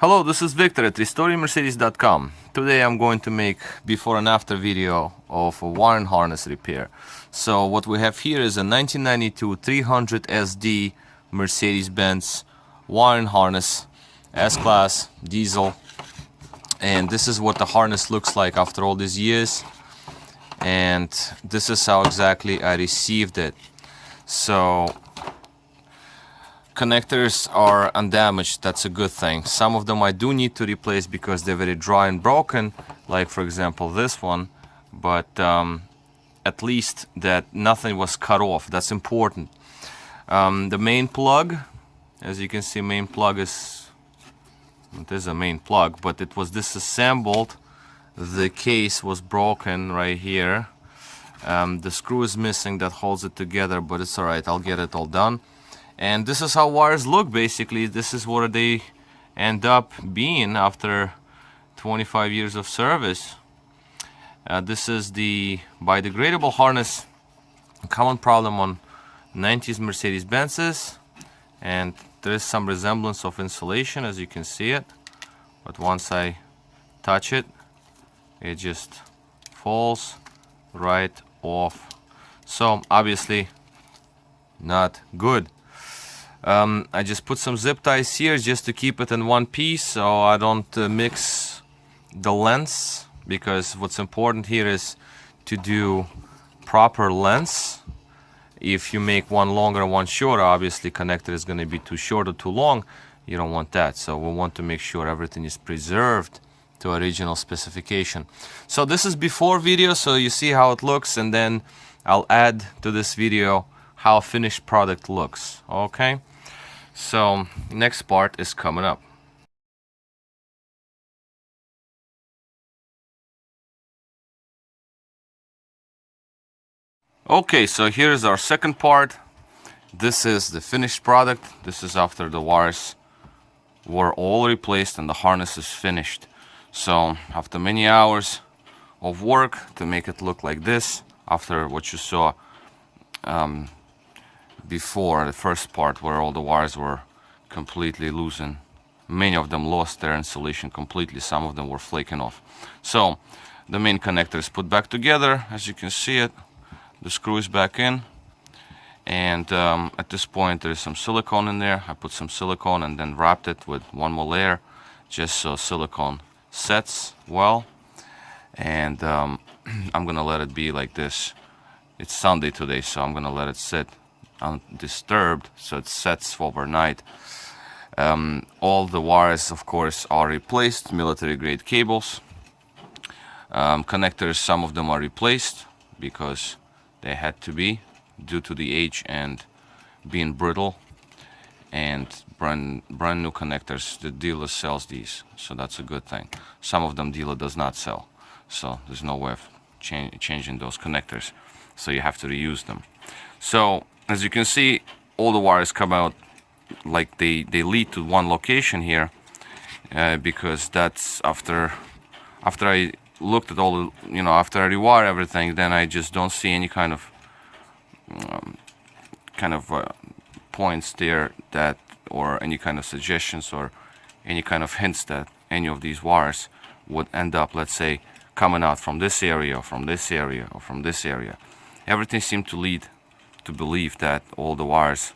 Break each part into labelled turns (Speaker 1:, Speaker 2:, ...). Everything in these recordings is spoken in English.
Speaker 1: Hello, this is Victor at RestoringMercedes.com. Today I'm going to make before and after video of a wiring harness repair. So what we have here is a 1992 300 SD Mercedes Benz wiring harness, S-Class, diesel. And this is what the harness looks like after all these years. And this is how exactly I received it. So connectors are undamaged, that's a good thing. Some of them I do need to replace because they're very dry and broken, like for example this one, but at least that nothing was cut off, that's important. The main plug, as you can see, main plug is, it is a main plug, but it was disassembled. The case was broken right here. The screw is missing that holds it together, but it's alright, I'll get it all done. And this is how wires look basically. This is what they end up being after 25 years of service. This is the biodegradable harness, a common problem on 90s Mercedes Benzes. And there is some resemblance of insulation, as you can see it. But once I touch it, it just falls right off. So obviously not good. I just put some zip ties here just to keep it in one piece so I don't mix the lengths, because what's important here is to do proper lengths. If you make one longer and one shorter, obviously connector is going to be too short or too long. You don't want that, so we want to make sure everything is preserved to original specification. So this is before video, so you see how it looks, and then I'll add to this video how a finished product looks. Okay, so next part is coming up. Okay, so here's our second part. This is the finished product. This is after the wires were all replaced and the harness is finished. So after many hours of work to make it look like this, after what you saw before, the first part where all the wires were completely loose and many of them lost their insulation completely, some of them were flaking off. So the main connector is put back together, as you can see it. The screw is back in, and at this point there is some silicone in there. I put some silicone and then wrapped it with one more layer just so silicone sets well. And I'm gonna let it be like this. It's Sunday today, so I'm gonna let it sit undisturbed so it sets overnight. All the wires, of course, are replaced, military grade cables. Connectors, some of them are replaced because they had to be due to the age and being brittle, and brand new connectors. The dealer sells these, so that's a good thing. Some of them dealer does not sell, so there's no way of changing those connectors, so you have to reuse them. So as you can see, all the wires come out like they lead to one location here, because that's after I looked at all the, after I rewire everything, then I just don't see any kind of points there that, or any kind of suggestions or any kind of hints that any of these wires would end up, let's say, coming out from this area or from this area or from this area. Everything seemed to lead to believe that all the wires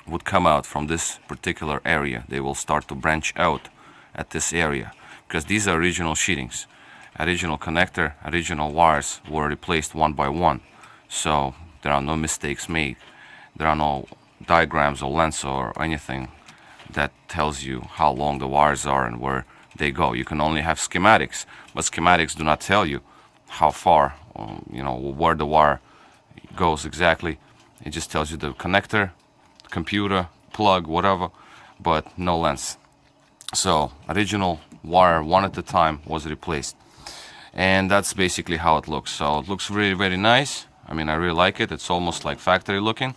Speaker 1: would come out from this particular area. They will start to branch out at this area because these are original sheetings. Original connector, original wires were replaced one by one, so there are no mistakes made. There are no diagrams or lengths or anything that tells you how long the wires are and where they go. You can only have schematics, but schematics do not tell you how far, where the wire goes exactly. It just tells you the connector, computer, plug, whatever, but no lengths. So original wire, one at a time, was replaced. And that's basically how it looks. So it looks really, very nice. I mean, I really like it. It's almost like factory looking.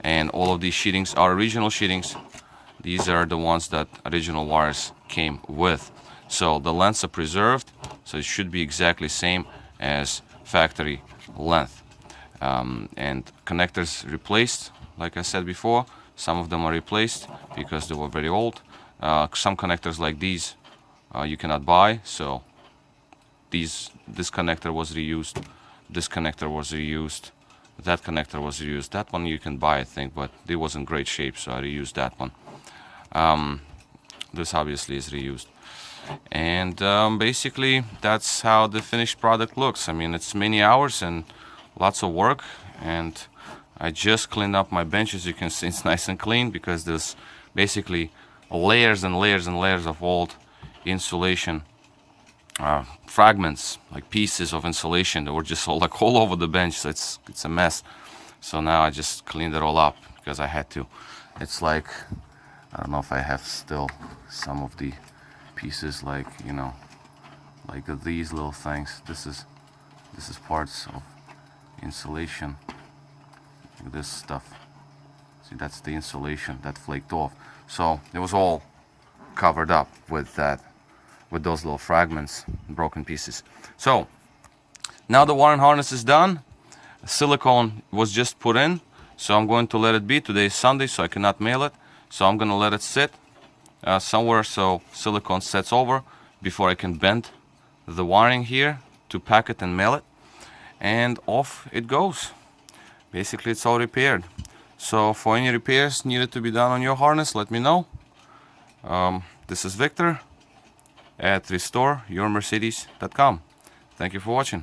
Speaker 1: And all of these sheetings are original sheetings. These are the ones that original wires came with. So the lengths are preserved, so it should be exactly same as factory length. And connectors replaced, like I said before. Some of them are replaced because they were very old. Some connectors like these you cannot buy, so this connector was reused, this connector was reused, that connector was reused. That one you can buy, I think, but it was in great shape, so I reused that one. This obviously is reused. And basically that's how the finished product looks. I mean, it's many hours and lots of work, and I just cleaned up my bench. As you can see, it's nice and clean because there's basically layers and layers and layers of old insulation fragments, like pieces of insulation that were just all over the bench. So it's a mess. So now I just cleaned it all up because I had to. It's like, I don't know if I have still some of the pieces, like, you know, like these little things. This is parts of insulation. This stuff. See, that's the insulation that flaked off. So it was all covered up with that, with those little fragments, broken pieces. So now the wiring harness is done. Silicone was just put in, so I'm going to let it be. Today is Sunday, so I cannot mail it. So I'm going to let it sit somewhere so silicone sets over before I can bend the wiring here to pack it and mail it. And off it goes. Basically, it's all repaired. So for any repairs needed to be done on your harness, let me know. This is Victor at restoreyourmercedes.com. Thank you for watching.